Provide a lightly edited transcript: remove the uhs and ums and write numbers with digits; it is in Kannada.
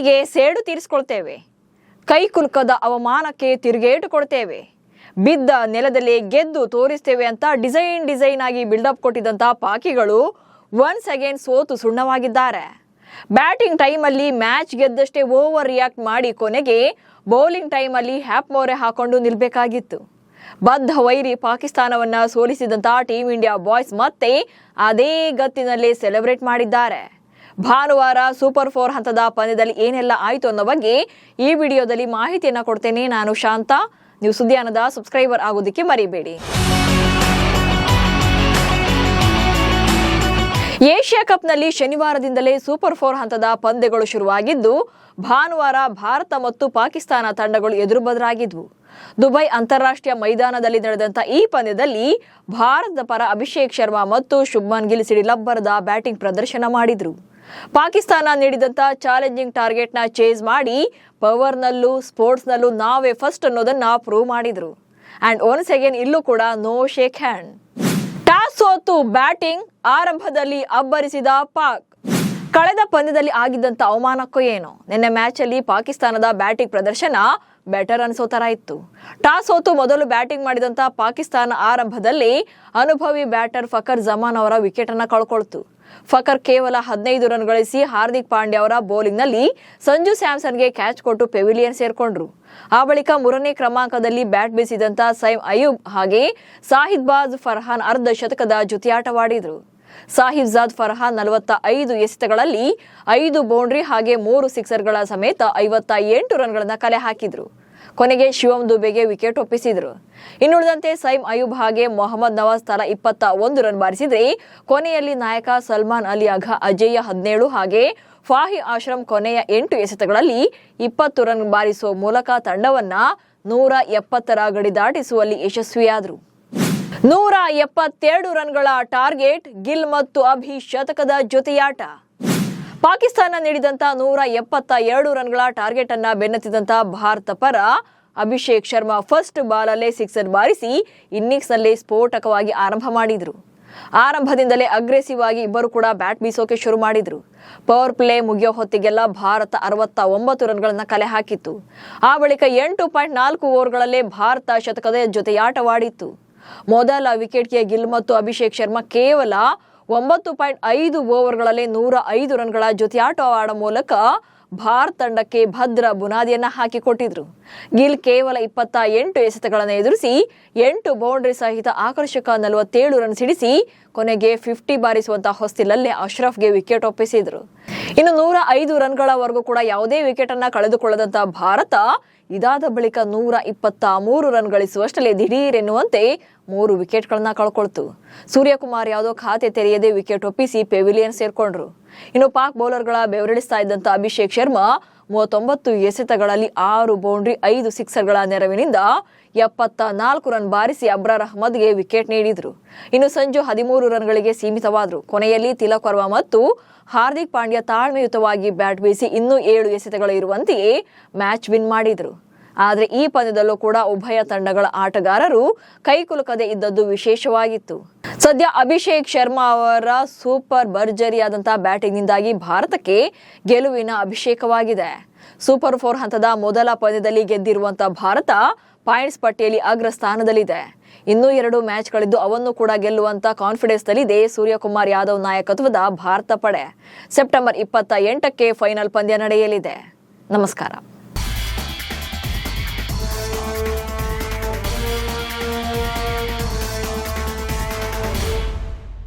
ಗೆಲುವಿಗೆ ಸೇಡು ತೀರಿಸಿಕೊಳ್ತೇವೆ, ಕೈ ಕುಲುಕದ ಅವಮಾನಕ್ಕೆ ತಿರುಗೇಟು ಕೊಡ್ತೇವೆ, ಬಿದ್ದ ನೆಲದಲ್ಲಿ ಗೆದ್ದು ತೋರಿಸ್ತೇವೆ ಅಂತ ಡಿಸೈನ್ ಆಗಿ ಬಿಲ್ಡಪ್ ಕೊಟ್ಟಿದ್ದಂಥ ಪಾಕಿಗಳು ಒನ್ಸ್ ಅಗೇನ್ ಸೋತು ಸುಣ್ಣವಾಗಿದ್ದಾರೆ. ಬ್ಯಾಟಿಂಗ್ ಟೈಮಲ್ಲಿ ಮ್ಯಾಚ್ ಗೆದ್ದಷ್ಟೇ ಓವರ್ ರಿಯಾಕ್ಟ್ ಮಾಡಿ ಕೊನೆಗೆ ಬೌಲಿಂಗ್ ಟೈಮಲ್ಲಿ ಹ್ಯಾಪ್ ಮೋರೆ ಹಾಕೊಂಡು ನಿಲ್ಬೇಕಾಗಿತ್ತು. ಬದ್ಧ ವೈರಿ ಪಾಕಿಸ್ತಾನವನ್ನ ಸೋಲಿಸಿದಂಥ ಟೀಮ್ ಇಂಡಿಯಾ ಬಾಯ್ಸ್ ಮತ್ತೆ ಅದೇ ಗತ್ತಿನಲ್ಲಿ ಸೆಲೆಬ್ರೇಟ್ ಮಾಡಿದ್ದಾರೆ. ಭಾನುವಾರ ಸೂಪರ್ 4 ಹಂತದ ಪಂದ್ಯದಲ್ಲಿ ಏನೆಲ್ಲ ಆಯಿತು ಅನ್ನೋ ಬಗ್ಗೆ ಈ ವಿಡಿಯೋದಲ್ಲಿ ಮಾಹಿತಿಯನ್ನು ಕೊಡ್ತೇನೆ. ನಾನು ಶಾಂತ. ನೀವು ಸುದ್ದಿಯಾನದ ಸಬ್ಸ್ಕ್ರೈಬರ್ ಆಗೋದಕ್ಕೆ ಮರಿಬೇಡಿ. ಏಷ್ಯಾ ಕಪ್ನಲ್ಲಿ ಶನಿವಾರದಿಂದಲೇ ಸೂಪರ್ 4 ಹಂತದ ಪಂದ್ಯಗಳು ಶುರುವಾಗಿದ್ದು, ಭಾನುವಾರ ಭಾರತ ಮತ್ತು ಪಾಕಿಸ್ತಾನ ತಂಡಗಳು ಎದುರುಬದರಾಗಿದ್ವು. ದುಬೈ ಅಂತಾರಾಷ್ಟ್ರೀಯ ಮೈದಾನದಲ್ಲಿ ನಡೆದಂತ ಈ ಪಂದ್ಯದಲ್ಲಿ ಭಾರತದ ಪರ ಅಭಿಷೇಕ್ ಶರ್ಮಾ ಮತ್ತು ಶುಭ್ಮನ್ ಗಿಲ್ ಸಿಡಿಲಬ್ಬರದ ಬ್ಯಾಟಿಂಗ್ ಪ್ರದರ್ಶನ ಮಾಡಿದ್ರು. ಪಾಕಿಸ್ತಾನ ನೀಡಿದಂತ ಚಾಲೆಂಜಿಂಗ್ ಟಾರ್ಗೆಟ್ನ ಚೇಸ್ ಮಾಡಿ ಪವರ್ನಲ್ಲೂ ಸ್ಪೋರ್ಟ್ಸ್ನಲ್ಲೂ ನಾವೇ ಫಸ್ಟ್ ಅನ್ನೋದನ್ನ ಪ್ರೂವ್ ಮಾಡಿದ್ರು. ಅಂಡ್ ಒನ್ಸ್ ಅಗೇನ್ ಇಲ್ಲೂ ಕೂಡ ನೋ ಶೇಕ್ ಹ್ಯಾಂಡ್. ಟಾಸ್ ಸೋತು ಬ್ಯಾಟಿಂಗ್ ಆರಂಭದಲ್ಲಿ ಅಬ್ಬರಿಸಿದ ಪಾಕ್. ಕಳೆದ ಪಂದ್ಯದಲ್ಲಿ ಆಗಿದ್ದಂತ ಅವಮಾನಕ್ಕೂ ಏನೋ ನಿನ್ನೆ ಮ್ಯಾಚ್ ಅಲ್ಲಿ ಪಾಕಿಸ್ತಾನದ ಬ್ಯಾಟಿಂಗ್ ಪ್ರದರ್ಶನ ಬೆಟರ್ ಅನ್ಸೋ ತರ ಇತ್ತು. ಟಾಸ್ ಸೋತು ಮೊದಲು ಬ್ಯಾಟಿಂಗ್ ಮಾಡಿದಂತ ಪಾಕಿಸ್ತಾನ ಆರಂಭದಲ್ಲಿ ಅನುಭವಿ ಬ್ಯಾಟರ್ ಫಕರ್ ಜಮಾನ್ ಅವರ ವಿಕೆಟ್ ಅನ್ನ ಕಳ್ಕೊಳ್ತು. ಫಕರ್ ಕೇವಲ 15 ರನ್ ಗಳಿಸಿ ಹಾರ್ದಿಕ್ ಪಾಂಡ್ಯ ಅವರ ಬೌಲಿಂಗ್ ನಲ್ಲಿ ಸಂಜು ಸ್ಯಾಮ್ಸನ್ಗೆ ಕ್ಯಾಚ್ ಕೊಟ್ಟು ಪೆವಿಲಿಯನ್ ಸೇರ್ಕೊಂಡ್ರು. ಆ ಬಳಿಕ 3ನೇ ಕ್ರಮಾಂಕದಲ್ಲಿ ಬ್ಯಾಟ್ ಬೀಸಿದಂತ ಸೈಮ್ ಅಯೂಬ್ ಹಾಗೆ ಸಾಹಿದ್ ಬಾಜ್ ಫರ್ಹಾನ್ ಅರ್ಧ ಶತಕದ ಜೊತೆಯಾಟವಾಡಿದ್ರು. ಸಾಹಿಬ್ ಜಾದ್ ಫರ್ಹಾನ್ 45 ಎಸೆತಗಳಲ್ಲಿ 5 ಬೌಂಡ್ರಿ ಹಾಗೆ 3 ಸಿಕ್ಸರ್ಗಳ ಸಮೇತ 58 ರನ್ಗಳನ್ನ ಕಲೆ ಹಾಕಿದ್ರು. ಕೊನೆಗೆ ಶಿವಮ್ ದುಬೆಗೆ ವಿಕೆಟ್ ಒಪ್ಪಿಸಿದ್ರು. ಇನ್ನುಳಿದಂತೆ ಸೈಮ್ ಅಯೂಬ್ ಹಾಗೆ ಮೊಹಮ್ಮದ್ ನವಾಜ್ ತಲಾ 21 ರನ್ ಬಾರಿಸಿದ್ರೆ, ಕೊನೆಯಲ್ಲಿ ನಾಯಕ ಸಲ್ಮಾನ್ ಅಲಿ ಅಘಾ ಅಜೇಯ 17 ಹಾಗೆ ಫಾಹಿ ಆಶ್ರಮ್ ಕೊನೆಯ 8 ಎಸೆತಗಳಲ್ಲಿ 20 ರನ್ ಬಾರಿಸುವ ಮೂಲಕ ತಂಡವನ್ನ 170ರ ಗಡಿ ದಾಟಿಸುವಲ್ಲಿ ಯಶಸ್ವಿಯಾದರು. 172 ರನ್ಗಳ ಟಾರ್ಗೆಟ್, ಗಿಲ್ ಮತ್ತು ಅಭಿ ಶತಕದ ಜೊತೆಯಾಟ. ಪಾಕಿಸ್ತಾನ ನೀಡಿದಂತ 172 ರನ್ಗಳ ಟಾರ್ಗೆಟ್ ಅನ್ನ ಬೆನ್ನತ್ತಿದಂತ ಭಾರತ ಪರ ಅಭಿಷೇಕ್ ಶರ್ಮಾ ಫಸ್ಟ್ ಬಾಲ್ ಅಲ್ಲೇ ಸಿಕ್ಸರ್ ಬಾರಿಸಿ ಇನ್ನಿಂಗ್ಸ್ ನಲ್ಲಿ ಸ್ಫೋಟಕವಾಗಿ ಆರಂಭ ಮಾಡಿದ್ರು. ಆರಂಭದಿಂದಲೇ ಅಗ್ರೆಸಿವ್ ಆಗಿ ಇಬ್ಬರು ಕೂಡ ಬ್ಯಾಟ್ ಬೀಸೋಕೆ ಶುರು ಮಾಡಿದ್ರು. ಪವರ್ ಪ್ಲೇ ಮುಗಿಯೋ ಹೊತ್ತಿಗೆಲ್ಲ ಭಾರತ 69 ರನ್ಗಳನ್ನ ಕಲೆ ಹಾಕಿತ್ತು. ಆ ಬಳಿಕ 8.4 ಓವರ್ಗಳಲ್ಲೇ ಭಾರತ ಶತಕದ ಜೊತೆಯಾಟವಾಡಿತ್ತು. ಮೊದಲ ವಿಕೆಟ್ಗೆ ಗಿಲ್ ಮತ್ತು ಅಭಿಷೇಕ್ ಶರ್ಮಾ ಕೇವಲ 9.5 ಓವರ್ಗಳಲ್ಲಿ 105 ರನ್ಗಳ ಜೊತೆಯಾಟವಾಡ ಮೂಲಕ ಭಾರತ ತಂಡಕ್ಕೆ ಭದ್ರ ಬುನಾದಿಯನ್ನ ಹಾಕಿಕೊಟ್ಟಿದ್ರು. ಗಿಲ್ ಕೇವಲ 28 ಎಸೆತಗಳನ್ನು ಎದುರಿಸಿ 8 ಬೌಂಡ್ರಿ ಸಹಿತ ಆಕರ್ಷಕ 47 ರನ್ ಸಿಡಿಸಿ ಕೊನೆಗೆ 50 ಬಾರಿಸುವಂತಹ ಹೊಸ್ತಿಲಲ್ಲೇ ಅಶ್ರಫ್ಗೆ ವಿಕೆಟ್ ಒಪ್ಪಿಸಿದ್ರು. ಇನ್ನು 105 ರನ್ಗಳವರೆಗೂ ಕೂಡ ಯಾವುದೇ ವಿಕೆಟ್ ಅನ್ನ ಕಳೆದುಕೊಳ್ಳದಂತ ಭಾರತ ಇದಾದ ಬಳಿಕ 123 ರನ್ ಗಳಿಸುವಷ್ಟರಲ್ಲಿ ದಿಢೀರೆನ್ನುವಂತೆ 3 ವಿಕೆಟ್ಗಳನ್ನ ಕಳ್ಕೊಳ್ತು. ಸೂರ್ಯಕುಮಾರ್ ಯಾದವ್ ಖಾತೆ ತೆರೆಯದೆ ವಿಕೆಟ್ ಒಪ್ಪಿಸಿ ಪೆವಿಲಿಯನ್ ಸೇರ್ಕೊಂಡ್ರು. ಇನ್ನು ಪಾಕ್ ಬೌಲರ್ಗಳ ಬೆವರಿಳಿಸ್ತಾ ಇದ್ದಂತ ಅಭಿಷೇಕ್ ಶರ್ಮಾ 39 ಎಸೆತಗಳಲ್ಲಿ 6 ಬೌಂಡ್ರಿ 5 ಸಿಕ್ಸರ್ಗಳ ನೆರವಿನಿಂದ 74 ರನ್ ಬಾರಿಸಿ ಅಬ್ರಾರ್ ಅಹ್ಮದ್ಗೆ ವಿಕೆಟ್ ನೀಡಿದ್ರು. ಇನ್ನು ಸಂಜು 13 ರನ್ಗಳಿಗೆ ಸೀಮಿತವಾದ್ರು. ಕೊನೆಯಲ್ಲಿ ತಿಲಕ್ ವರ್ಮಾ ಮತ್ತು ಹಾರ್ದಿಕ್ ಪಾಂಡ್ಯ ತಾಳ್ಮೆಯುತವಾಗಿ ಬ್ಯಾಟ್ ಬೀಸಿ ಇನ್ನೂ 7 ಎಸೆತಗಳು ಇರುವಂತೆಯೇ ಮ್ಯಾಚ್ ವಿನ್ ಮಾಡಿದ್ರು. ಆದರೆ ಈ ಪಂದ್ಯದಲ್ಲೂ ಕೂಡ ಉಭಯ ತಂಡಗಳ ಆಟಗಾರರು ಕೈಕುಲುಕದೆ ಇದ್ದದ್ದು ವಿಶೇಷವಾಗಿತ್ತು. ಸದ್ಯ ಅಭಿಷೇಕ್ ಶರ್ಮಾ ಅವರ ಸೂಪರ್ ಭರ್ಜರಿಯಾದಂತಹ ಬ್ಯಾಟಿಂಗ್ನಿಂದಾಗಿ ಭಾರತಕ್ಕೆ ಗೆಲುವಿನ ಅಭಿಷೇಕವಾಗಿದೆ. ಸೂಪರ್ 4 ಹಂತದ ಮೊದಲ ಪಂದ್ಯದಲ್ಲಿ ಗೆದ್ದಿರುವಂತಹ ಭಾರತ ಪಾಯಿಂಟ್ಸ್ ಪಟ್ಟಿಯಲ್ಲಿ ಅಗ್ರ ಸ್ಥಾನದಲ್ಲಿದೆ. ಇನ್ನೂ 2 ಮ್ಯಾಚ್ಗಳಿದ್ದು ಅವನ್ನು ಕೂಡ ಗೆಲ್ಲುವಂತ ಕಾನ್ಫಿಡೆನ್ಸ್ ನಲ್ಲಿದೆ ಸೂರ್ಯಕುಮಾರ್ ಯಾದವ್ ನಾಯಕತ್ವದ ಭಾರತ ಪಡೆ. ಸೆಪ್ಟೆಂಬರ್ 28ಕ್ಕೆ ಫೈನಲ್ ಪಂದ್ಯ ನಡೆಯಲಿದೆ. ನಮಸ್ಕಾರ.